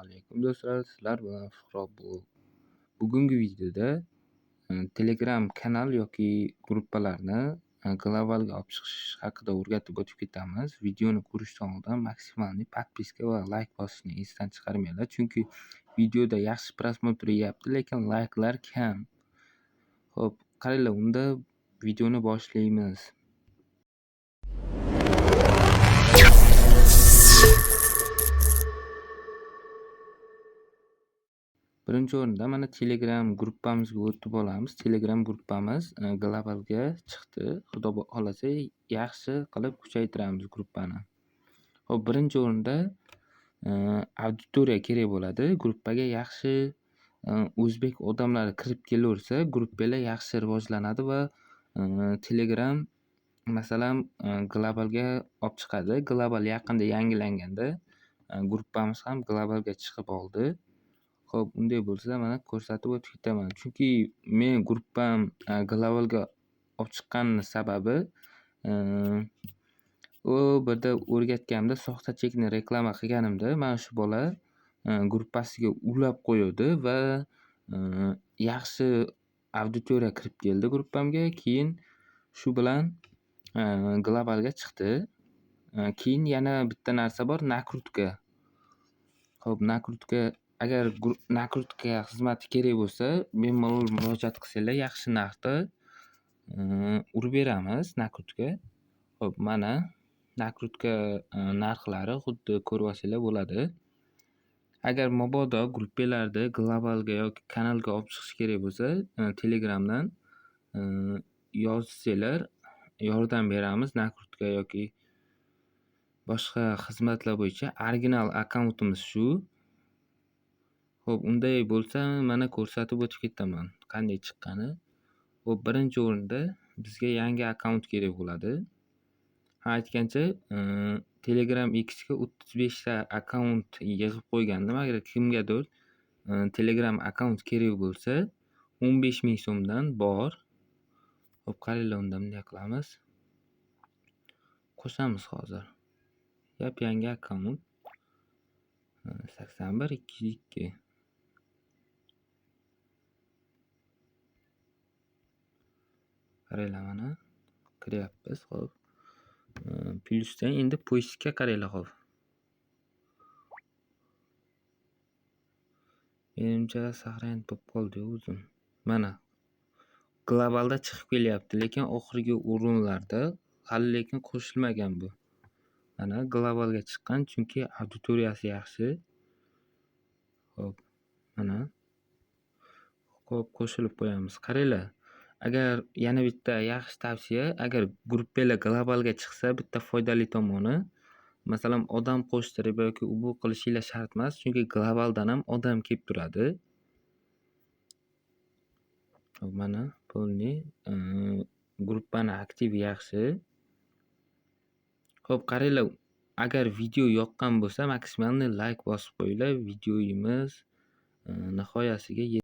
alaykum do'stlar, sizlar bilan Fuqro bugungi videoda Telegram kanal yoki gruppalarni globalga olib chiqish haqida o'rgatib o'tib ketamiz. Videoni ko'rishdan oldin maksimalniy podpiska va layk bosishni esdan chiqarmanglar, chunki videoda yaxshi prosmotr yeyapti, lekin layklar kam. Xo'p, qaranglar, unda videoni boshlaymiz. Birinchi o'rinda mana Telegram gruppamizga o'tib olamiz. Telegram gruppamiz globalga chiqdi. Xudo xolasa yaxshi qilib kuchaytiramiz gruppani. Xo'p, birinchi o'rinda auditoriya kerak bo'ladi. Gruppaga yaxshi o'zbek odamlari kirib kelaversa, gruppalar yaxshi rivojlanadi va Telegram masalan globalga olib chiqadi. Global yaqinda yangilanganda gruppamiz ham globalga chiqib oldi. Xo'p, unday bo'lsa mana ko'rsatib o'tib ketaman. Chunki men gruppam globalga olib chiqqanni sababi u birda o'rgatganimda soxta chekni reklama qilganimda mana shu bola gruppasiga ulab qo'ydi va yaxshi auditoriya kirib keldi gruppamga. Keyin shu bilan globalga chiqdi. Keyin yana bitta narsa bor, nakrutka. Xo'p, nakrutka agar nakrutka xizmati kerak bo'lsa, bemalol murojaat qilsanglar yaxshi narxda urib beramiz nakrutka. Xo'p, mana nakrutka narxlari xuddi ko'rib olsanglar bo'ladi. Agar mabodo gruppalarda globalga yoki kanalga olib chiqish kerak bo'lsa, Telegramdan yozsanglar yordam beramiz. Nakrutka yoki boshqa xizmatlar bo'yicha original akkauntimiz shu. Xo'p, unday bo'lsa mana ko'rsatib o'tib ketaman qanday chiqqani. Xo'p, birinchi o'rinda bizga yangi akkaunt kerak bo'ladi. Aytgancha Telegram X ga 35 ta akkaunt yig'ib qo'ygandim. Agar kimgadir Telegram akkaunt kerak bo'lsa 15,000 so'mdan bor. Xo'p, qaranglar, unda bunday qilamiz. Qo'shamiz hozir. Yangi akkaunt 81 202. Qaranglar, mana kiryapmiz. Xo'p, plyusdan endi pochtga qaranglar. Xo'p, menimcha saqlanib bo'lib qoldi o'zim. Mana globalda chiqib kelyapti, lekin oxirgi o'rinlarda hali lekin qo'shilmagan bu. Mana globalga chiqqan, chunki auditoriyasi yaxshi. Xo'p, mana xo'p, qo'shilib qo'yamiz. Qaranglar, agar yana bitta yaxshi tavsiya, agar gruppalar globalga chiqsa, bitta foydali tomoni, masalan, odam qo'shtirib yoki u qilishinglar shart emas, chunki globaldan ham odam kelib turadi. Mana polniy gruppani aktivi yaxshi. Xo'p, qaranglar, agar video yoqqan bo'lsa, maksimalniy layk bosib qo'yinglar. Videoyimiz nihoyasiga